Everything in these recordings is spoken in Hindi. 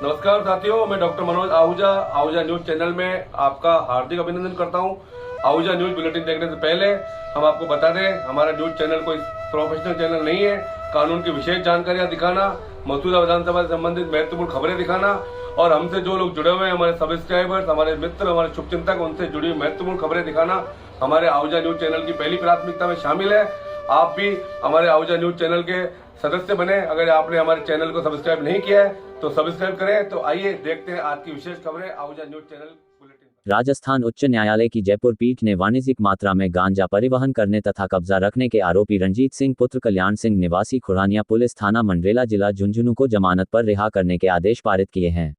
नमस्कार साथियों, मैं doctor Manoj Ahuja Ahuja news channel में आपका हार्दिक अभिनंदन करता हूं। आहूजा न्यूज बुलेटिन देखने से पहले हम आपको बता दें, हमारा न्यूज चैनल कोई प्रोफेशनल चैनल नहीं है। कानून की विशेष जानकारियां दिखाना, मौजूदा विधानसभा से संबंधित महत्वपूर्ण खबरें दिखाना और हमसे जो लोग जुड़े हुए हैं, हमारे सब्सक्राइबर्स, हमारे मित्र, हमारे शुभचिंतक, उनसे जुड़ी हुई महत्वपूर्ण खबरें दिखाना हमारे आहूजा न्यूज चैनल की पहली प्राथमिकता में शामिल है। आप भी हमारे आहूजा न्यूज चैनल के सदस्य बने। अगर आपने हमारे चैनल को सब्सक्राइब नहीं किया है तो सब्सक्राइब करें। तो आइए देखते हैं आज की विशेष खबरें Ahuja news channel bulletin. Rajasthan उच्च न्यायालय की जयपुर पीठ ने वाणिज्यिक मात्रा में गांजा परिवहन करने तथा कब्जा रखने के आरोपी रंजीत सिंह पुत्र कल्याण सिंह निवासी खुरानिया पुलिस थाना मंडरेला जिला झुंझुनू को जमानत पर रिहा करने के आदेश पारित किए हैं।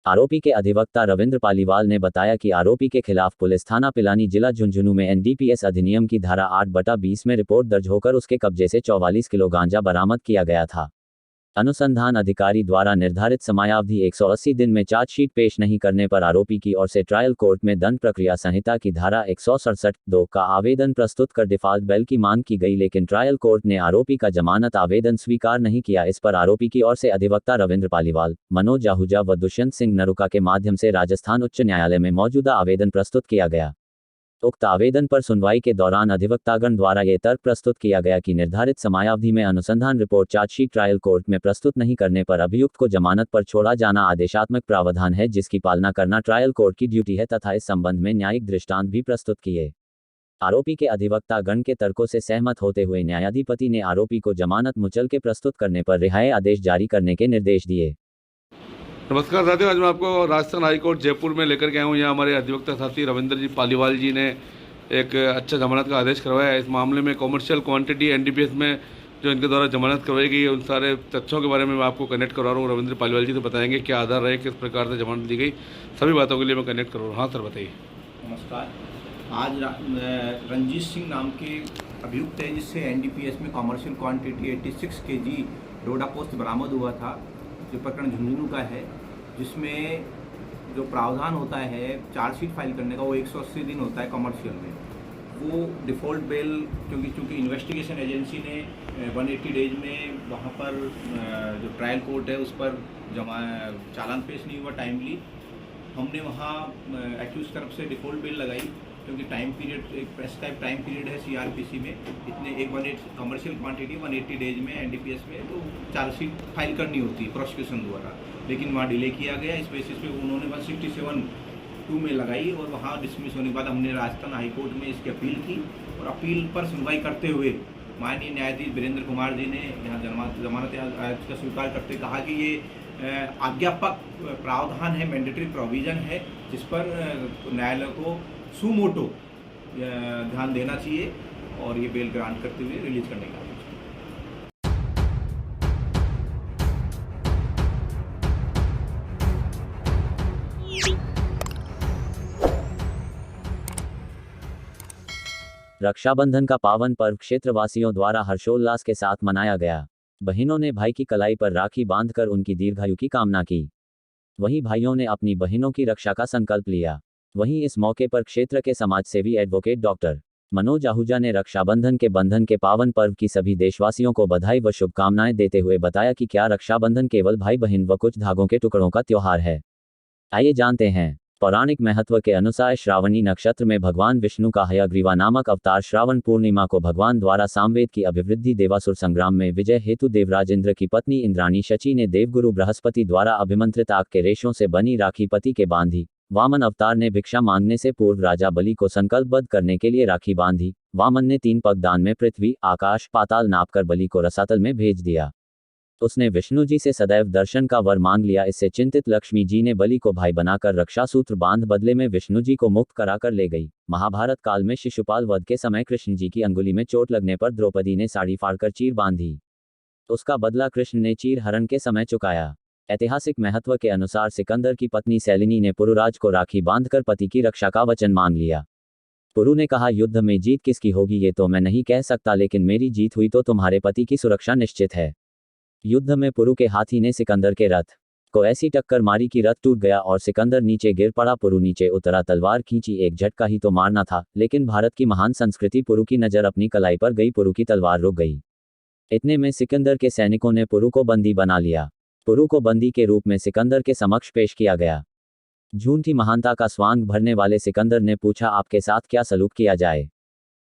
आरोपी के अधिवक्ता रविंद्र पालीवाल ने बताया कि आरोपी के खिलाफ पुलिस थाना पिलानी जिला झुंझुनू में एनडीपीएस अधिनियम की धारा 8/20 में रिपोर्ट दर्ज होकर उसके कब्जे से 44 किलो गांजा बरामद किया गया था। अनुसंधान अधिकारी द्वारा निर्धारित समयावधि 180 दिन में चार्जशीट पेश नहीं करने पर आरोपी की ओर से ट्रायल कोर्ट में दंड प्रक्रिया संहिता की धारा 167(2) का आवेदन प्रस्तुत कर डिफॉल्ट बेल की मांग की गई, लेकिन ट्रायल कोर्ट ने आरोपी का जमानत आवेदन स्वीकार नहीं किया। इस पर आरोपी की ओर से अधिवक्ता रविंद्र पालीवाल, मनोज आहूजा व दुष्यंत सिंह नरुका के माध्यम से राजस्थान उच्च न्यायालय में मौजूदा आवेदन प्रस्तुत किया गया। उक्त आवेदन पर सुनवाई के दौरान अधिवक्तागण द्वारा ये तर्क प्रस्तुत किया गया कि निर्धारित समयावधि में अनुसंधान रिपोर्ट चार्जशीट ट्रायल कोर्ट में प्रस्तुत नहीं करने पर अभियुक्त को जमानत पर छोड़ा जाना आदेशात्मक प्रावधान है, जिसकी पालना करना ट्रायल कोर्ट की ड्यूटी है तथा इस संबंध में न्यायिक दृष्टांत भी प्रस्तुत किए। आरोपी के अधिवक्तागण के तर्कों से सहमत होते हुए न्यायाधिपति ने आरोपी को जमानत मुचल के प्रस्तुत करने पर रिहाई आदेश जारी करने के निर्देश दिए। नमस्कार साथियों, आज मैं आपको राजस्थान हाईकोर्ट जयपुर में लेकर के आया हूँ। यहाँ हमारे अधिवक्ता साथी रविंद्र जी पालीवाल जी ने एक अच्छा जमानत का आदेश करवाया है। इस मामले में कॉमर्शियल क्वांटिटी एनडीपीएस में जो इनके द्वारा जमानत करवाई गई है, उन सारे तथ्यों के बारे में मैं आपको कनेक्ट करवा रहा हूँ। रविंद्र पालीवाल जी तो बताएंगे क्या आधार रहे, किस प्रकार से जमानत दी गई, सभी बातों के लिए मैं कनेक्ट करवा रहा हूँ। हाँ सर, बताइए। नमस्कार। आज रंजीत सिंह नाम के अभियुक्त है, जिससे एनडीपीएस में कॉमर्शियल क्वांटिटी 86 kg डोडा पोस्ट बरामद हुआ था, जो प्रकरण झुंझुनू का है, जिसमें जो प्रावधान होता है चार्जशीट फाइल करने का, वो 180 दिन होता है कमर्शियल में। वो डिफ़ॉल्ट बेल चूँकि इन्वेस्टिगेशन एजेंसी ने 180 डेज में वहाँ पर जो ट्रायल कोर्ट है उस पर चालान पेश नहीं हुआ टाइमली, हमने वहाँ एक्यूज तरफ से डिफ़ॉल्ट बेल लगाई, क्योंकि टाइम पीरियड एक प्रेस्क्राइब टाइम पीरियड है सीआरपीसी में, इतने एक 180 कमर्शियल क्वांटिटी 180 डेज में एनडीपीएस में तो चार्जशीट फाइल करनी होती है प्रोसिक्यूशन द्वारा, लेकिन वहाँ डिले किया गया। इस बेसिस पे उन्होंने 167(2) में लगाई और वहाँ डिसमिस होने के बाद हमने राजस्थान हाईकोर्ट में इसकी अपील की और अपील पर सुनवाई करते हुए माननीय न्यायाधीश वीरेंद्र कुमार जी ने यहाँ जमानत का स्वीकार करते कहा कि ये आज्ञापक प्रावधान है, मैंडेटरी प्रोविज़न है, जिस पर न्यायालय को सुमोटो ध्यान देना चाहिए और ये बेल ग्रांट करते हुए रिलीज करने का। रक्षाबंधन का पावन पर्व क्षेत्रवासियों द्वारा हर्षोल्लास के साथ मनाया गया। बहनों ने भाई की कलाई पर राखी बांधकर उनकी दीर्घायु की कामना की। वहीं भाइयों ने अपनी बहनों की रक्षा का संकल्प लिया। वहीं इस मौके पर क्षेत्र के समाजसेवी एडवोकेट डॉक्टर मनोज आहूजा ने रक्षाबंधन के बंधन के पावन पर्व की सभी देशवासियों को बधाई व शुभकामनाएं देते हुए बताया कि क्या रक्षाबंधन केवल भाई बहन व कुछ धागों के टुकड़ों का त्योहार है। आइए जानते हैं। पौराणिक महत्व के अनुसार श्रावणी नक्षत्र में भगवान विष्णु का हयग्रीवा नामक अवतार श्रावण पूर्णिमा को भगवान द्वारा सामवेद की अभिवृद्धि देवासुर संग्राम में विजय हेतु देवराज इंद्र की पत्नी इंद्राणी शची ने देवगुरु बृहस्पति द्वारा अभिमंत्रित आग के रेशों से बनी राखी पति के बांधी। वामन अवतार ने भिक्षा मांगने से पूर्व राजा बलि को संकल्पबद्ध करने के लिए राखी बांधी। वामन ने 3 पग दान में पृथ्वी, आकाश, पाताल नापकर बलि को रसातल में भेज दिया। उसने विष्णु जी से सदैव दर्शन का वर मांग लिया। इससे चिंतित लक्ष्मी जी ने बलि को भाई बनाकर रक्षा सूत्र बांध बदले में विष्णु जी को मुक्त कराकर ले गई। महाभारत काल में शिशुपाल वध के समय कृष्ण जी की अंगुली में चोट लगने पर द्रौपदी ने साड़ी फाड़कर चीर बांधी। उसका बदला कृष्ण ने चीर हरण के समय चुकाया। ऐतिहासिक महत्व के अनुसार सिकंदर की पत्नी सैलिनी ने पुरुराज को राखी बांधकर पति की रक्षा का वचन मांग लिया। पुरु ने कहा, युद्ध में जीत किसकी होगी ये तो मैं नहीं कह सकता, लेकिन मेरी जीत हुई तो तुम्हारे पति की सुरक्षा निश्चित है। युद्ध में पुरु के हाथी ने सिकंदर के रथ को ऐसी टक्कर मारी कि रथ टूट गया और सिकंदर नीचे गिर पड़ा। पुरु नीचे उतरा, तलवार खींची, एक झटका ही तो मारना था, लेकिन भारत की महान संस्कृति पुरु की नजर अपनी कलाई पर गई, पुरु की तलवार रुक गई। इतने में सिकंदर के सैनिकों ने पुरु को बंदी बना लिया। पुरु को बंदी के रूप में सिकंदर के समक्ष पेश किया गया। झूठी महानता का स्वांग भरने वाले सिकंदर ने पूछा, आपके साथ क्या सलूक किया जाए?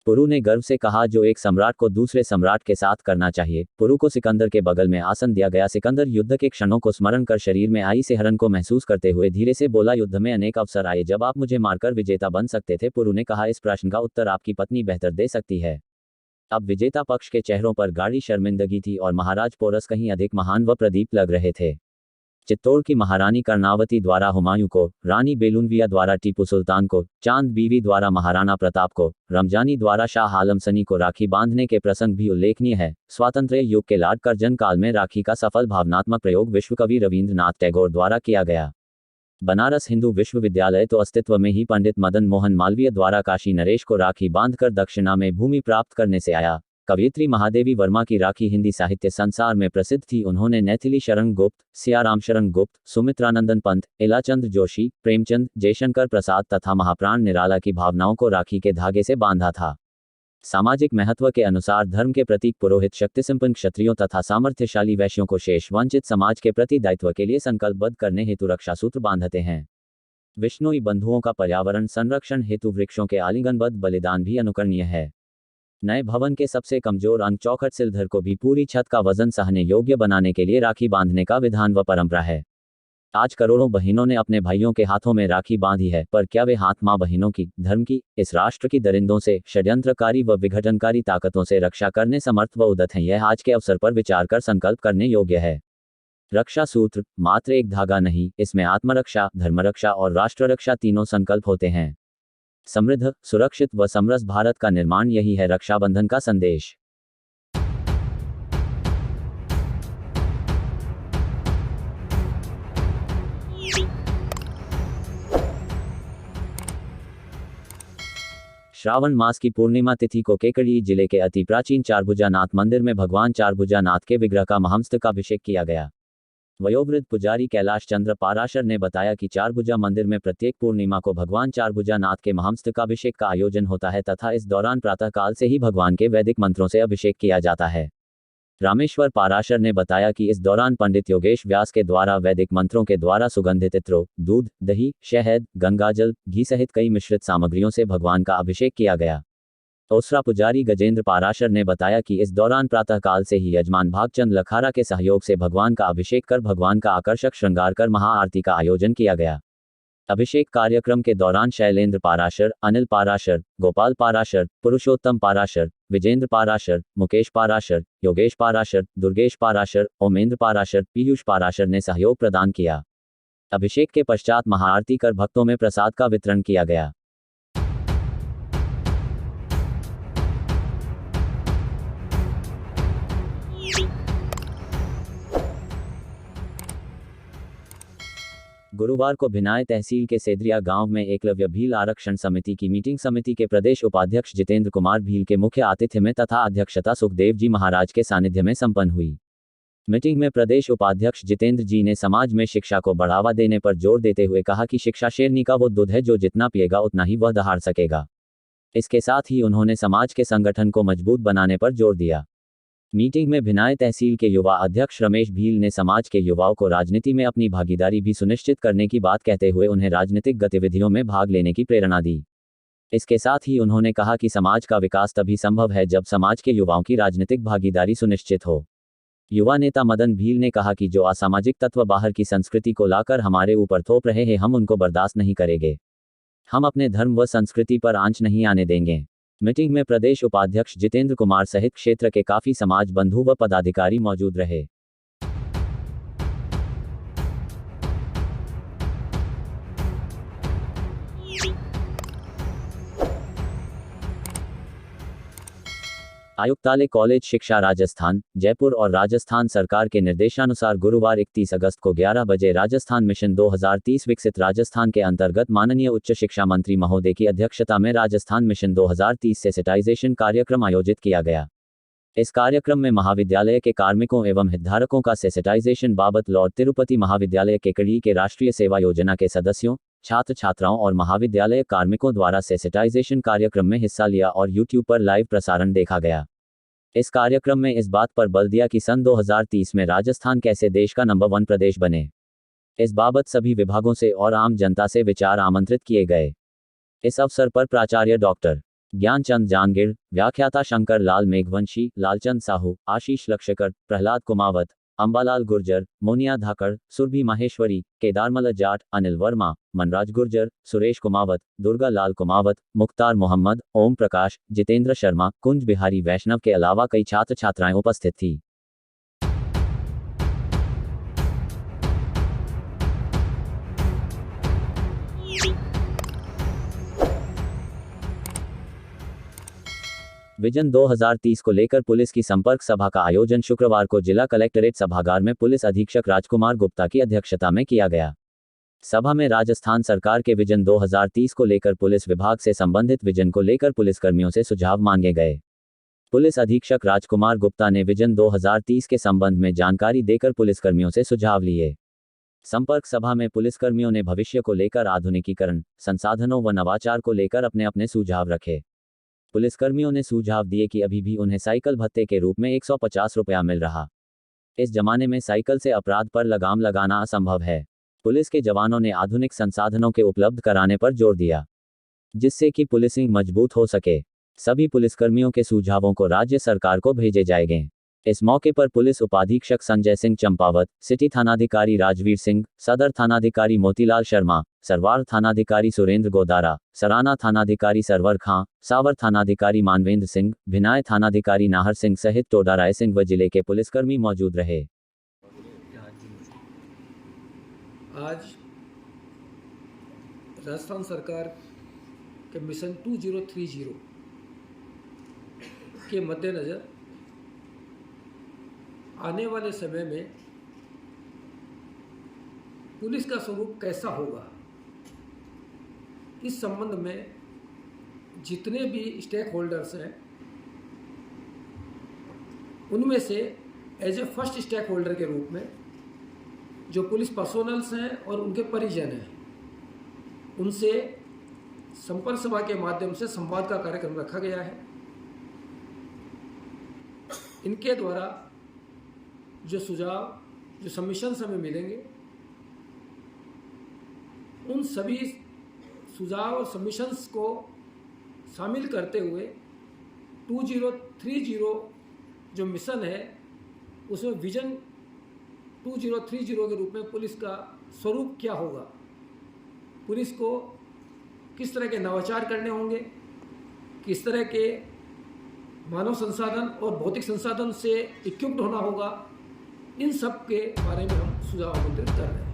पुरु ने गर्व से कहा, जो एक सम्राट को दूसरे सम्राट के साथ करना चाहिए। पुरु को सिकंदर के बगल में आसन दिया गया। सिकंदर युद्ध के क्षणों को स्मरण कर शरीर में आई सिहरन को महसूस करते हुए धीरे से बोला, युद्ध में अनेक अवसर आए जब आप मुझे मारकर विजेता बन सकते थे। पुरु ने कहा, इस प्रश्न का उत्तर आपकी पत्नी बेहतर दे सकती है। अब विजेता पक्ष के चेहरों पर गाढ़ी शर्मिंदगी थी और महाराज पोरस कहीं अधिक महान व प्रदीप लग रहे थे। चित्तौड़ की महारानी कर्णावती द्वारा हुमायूं को, रानी बेलुनविया द्वारा टीपू सुल्तान को, चांद बीवी द्वारा महाराणा प्रताप को, रमजानी द्वारा शाह आलम सनी को राखी बांधने के प्रसंग भी उल्लेखनीय है। स्वातंत्र्य युग के लॉर्ड कर्जन काल में राखी का सफल भावनात्मक प्रयोग विश्वकवि रविंद्रनाथ टैगोर द्वारा किया गया। बनारस हिंदू विश्वविद्यालय तो अस्तित्व में ही पंडित मदन मोहन मालवीय द्वारा काशी नरेश को राखी बांधकर दक्षिणा में भूमि प्राप्त करने से आया। कवयित्री महादेवी वर्मा की राखी हिंदी साहित्य संसार में प्रसिद्ध थी। उन्होंने नैथिली शरण गुप्त, सियाराम शरण गुप्त, सुमित्रानंदन पंत, इलाचंद जोशी, प्रेमचंद, जयशंकर प्रसाद तथा महाप्राण निराला की भावनाओं को राखी के धागे से बांधा था। सामाजिक महत्व के अनुसार धर्म के प्रतीक पुरोहित शक्तिसंपन्न क्षत्रियों तथा सामर्थ्यशाली वैश्यों को शेष वंचित समाज के प्रति दायित्व के लिए संकल्पबद्ध करने हेतु रक्षा सूत्र बांधते हैं। विश्नोई बंधुओं का पर्यावरण संरक्षण हेतु वृक्षों के आलिंगनबद्ध बलिदान भी अनुकरणीय है। नए भवन के सबसे कमजोर अंग चौखट सिलधर को भी पूरी छत का वजन सहने योग्य बनाने के लिए राखी बांधने का विधान व परंपरा है। आज करोड़ों बहनों ने अपने भाइयों के हाथों में राखी बांधी है, पर क्या वे हाथ मां बहनों की, धर्म की, इस राष्ट्र की दरिंदों से, षड्यंत्रकारी व विघटनकारी ताकतों से रक्षा करने समर्थ व उद्यत हैं? यह आज के अवसर पर विचार कर संकल्प करने योग्य है। रक्षा सूत्र मात्र एक धागा नहीं, इसमें आत्मरक्षा, धर्मरक्षा और राष्ट्र रक्षा तीनों संकल्प होते हैं। समृद्ध, सुरक्षित व समरस भारत का निर्माण, यही है रक्षाबंधन का संदेश। श्रावण मास की पूर्णिमा तिथि को केकड़ी जिले के अति प्राचीन चारभुजा नाथ मंदिर में भगवान चारभुजा नाथ के विग्रह का महामस्तकाभिषेक किया गया। वयोवृद्ध पुजारी कैलाश चंद्र पाराशर ने बताया कि चारभुजा मंदिर में प्रत्येक पूर्णिमा को भगवान चारभुजा नाथ के महामस्तकाभिषेक का आयोजन होता है तथा इस दौरान प्रातःकाल से ही भगवान के वैदिक मंत्रों से अभिषेक किया जाता है। रामेश्वर पाराशर ने बताया कि इस दौरान पंडित योगेश व्यास के द्वारा वैदिक मंत्रों के द्वारा सुगंधित इत्रों, दूध, दही, शहद, गंगाजल, घी सहित कई मिश्रित सामग्रियों से भगवान का अभिषेक किया गया। दूसरा पुजारी गजेंद्र पाराशर ने बताया कि इस दौरान प्रातःकाल से ही यजमान भागचंद लखारा के सहयोग से भगवान का अभिषेक कर भगवान का आकर्षक श्रृंगार कर महाआरती का आयोजन किया गया। अभिषेक कार्यक्रम के दौरान शैलेंद्र पाराशर, अनिल पाराशर, गोपाल पाराशर, पुरुषोत्तम पाराशर, विजेंद्र पाराशर, मुकेश पाराशर, योगेश पाराशर, दुर्गेश पाराशर, ओमेंद्र पाराशर, पीयूष पाराशर ने सहयोग प्रदान किया। अभिषेक के पश्चात महाआरती कर भक्तों में प्रसाद का वितरण किया गया। गुरुवार को भिनाय तहसील के सेदरिया गांव में एकलव्य भील आरक्षण समिति की मीटिंग समिति के प्रदेश उपाध्यक्ष जितेंद्र कुमार भील के मुख्य आतिथ्य में तथा अध्यक्षता सुखदेव जी महाराज के सानिध्य में संपन्न हुई। मीटिंग में प्रदेश उपाध्यक्ष जितेंद्र जी ने समाज में शिक्षा को बढ़ावा देने पर जोर देते हुए कहा कि शिक्षा शेरनी का वो दूध है जो जितना पिएगा उतना ही वह दहाड़ सकेगा। इसके साथ ही उन्होंने समाज के संगठन को मजबूत बनाने पर जोर दिया। मीटिंग में भिनाय तहसील के युवा अध्यक्ष रमेश भील ने समाज के युवाओं को राजनीति में अपनी भागीदारी भी सुनिश्चित करने की बात कहते हुए उन्हें राजनीतिक गतिविधियों में भाग लेने की प्रेरणा दी। इसके साथ ही उन्होंने कहा कि समाज का विकास तभी संभव है जब समाज के युवाओं की राजनीतिक भागीदारी सुनिश्चित हो। युवा नेता मदन भील ने कहा कि जो असामाजिक तत्व बाहर की संस्कृति को लाकर हमारे ऊपर थोप रहे हैं, हम उनको बर्दाश्त नहीं करेंगे। हम अपने धर्म व संस्कृति पर आंच नहीं आने देंगे। मीटिंग में प्रदेश उपाध्यक्ष जितेंद्र कुमार सहित क्षेत्र के काफी समाज बंधु व पदाधिकारी मौजूद रहे। आयुक्तालय कॉलेज शिक्षा राजस्थान, जयपुर और राजस्थान सरकार के निर्देशानुसार गुरुवार 31 अगस्त को 11 बजे राजस्थान मिशन 2030 विकसित राजस्थान के अंतर्गत माननीय उच्च शिक्षा मंत्री महोदय की अध्यक्षता में राजस्थान मिशन 2030 सेंसिटाइजेशन कार्यक्रम आयोजित किया गया। इस कार्यक्रम में महाविद्यालय के कार्मिकों एवं हितधारकों का सेंसिटाइजेशन बाबत लॉर्ड तिरुपति महाविद्यालय केकड़ी के राष्ट्रीय सेवा योजना के सदस्यों, छात्र छात्राओं और महाविद्यालय कार्मिकों द्वारा सेंसिटाइजेशन कार्यक्रम में हिस्सा लिया और यूट्यूब पर लाइव प्रसारण देखा गया। इस कार्यक्रम में इस बात पर बल दिया कि सन 2030 में राजस्थान कैसे देश का नंबर 1 प्रदेश बने। इस बाबत सभी विभागों से और आम जनता से विचार आमंत्रित किए गए। इस अवसर पर प्राचार्य डॉक्टर ज्ञानचंद जानगिर, व्याख्याता शंकर लाल मेघवंशी, लालचंद साहू, आशीष लक्षकर, प्रहलाद कुमावत, अंबालाल गुर्जर, मोनिया धाकड़, सुरभि माहेश्वरी, केदारमल जाट, अनिल वर्मा, मनराज गुर्जर, सुरेश कुमावत, दुर्गा लाल कुमावत, मुख्तार मोहम्मद, ओम प्रकाश, जितेंद्र शर्मा, कुंज बिहारी वैष्णव के अलावा कई छात्र छात्राएं उपस्थित थी। विजन 2030 को लेकर पुलिस की संपर्क सभा का आयोजन शुक्रवार को जिला कलेक्ट्रेट सभागार में पुलिस अधीक्षक राजकुमार गुप्ता की अध्यक्षता में किया गया। सभा में राजस्थान सरकार के विजन 2030 को लेकर पुलिस विभाग से संबंधित विजन को लेकर पुलिसकर्मियों से सुझाव मांगे गए। पुलिस अधीक्षक राजकुमार गुप्ता ने विजन 2030 के संबंध में जानकारी देकर पुलिसकर्मियों से सुझाव लिए। संपर्क सभा में पुलिसकर्मियों ने भविष्य को लेकर आधुनिकीकरण, संसाधनों व नवाचार को लेकर अपने अपने सुझाव रखे। पुलिसकर्मियों ने सुझाव दिए कि अभी भी उन्हें साइकिल भत्ते के रूप में 150 रुपया मिल रहा। इस जमाने में साइकिल से अपराध पर लगाम लगाना असंभव है। पुलिस के जवानों ने आधुनिक संसाधनों के उपलब्ध कराने पर जोर दिया, जिससे कि पुलिसिंग मजबूत हो सके। सभी पुलिसकर्मियों के सुझावों को राज्य सरकार को भेजे जाएंगे। इस मौके पर पुलिस उपाधीक्षक संजय सिंह चंपावत, सिटी थानाधिकारी राजवीर सिंह, सदर थानाधिकारी मोतीलाल शर्मा, सरवार थानाधिकारी सुरेंद्र गोदारा, सराना थानाधिकारी सरवर खां, सावर थानाधिकारी मानवेंद्र सिंह, भिनाय थानाधिकारी नाहर सिंह सहित टोडा राय सिंह व जिले के पुलिसकर्मी मौजूद रहे। आज राजस्थान सरकार के मिशन 2030 के मद्देनज़र आने वाले समय में पुलिस का स्वरूप कैसा होगा, इस संबंध में जितने भी स्टेक होल्डर्स हैं उनमें से as a first stakeholder के रूप में जो पुलिस पर्सोनल्स हैं और उनके परिजन हैं, उनसे संपर्क सभा के माध्यम से संवाद का कार्यक्रम रखा गया है। इनके द्वारा जो सुझाव, जो सबमिशंस हमें मिलेंगे, उन सभी सुझाव और सबमिशंस को शामिल करते हुए 2030 जो मिशन है उसमें विजन 2030 के रूप में पुलिस का स्वरूप क्या होगा, पुलिस को किस तरह के नवाचार करने होंगे, किस तरह के मानव संसाधन और भौतिक संसाधन से इक्विप्ड होना होगा, इन सब के बारे में हम सुझाव आमंत्रित कर रहे हैं।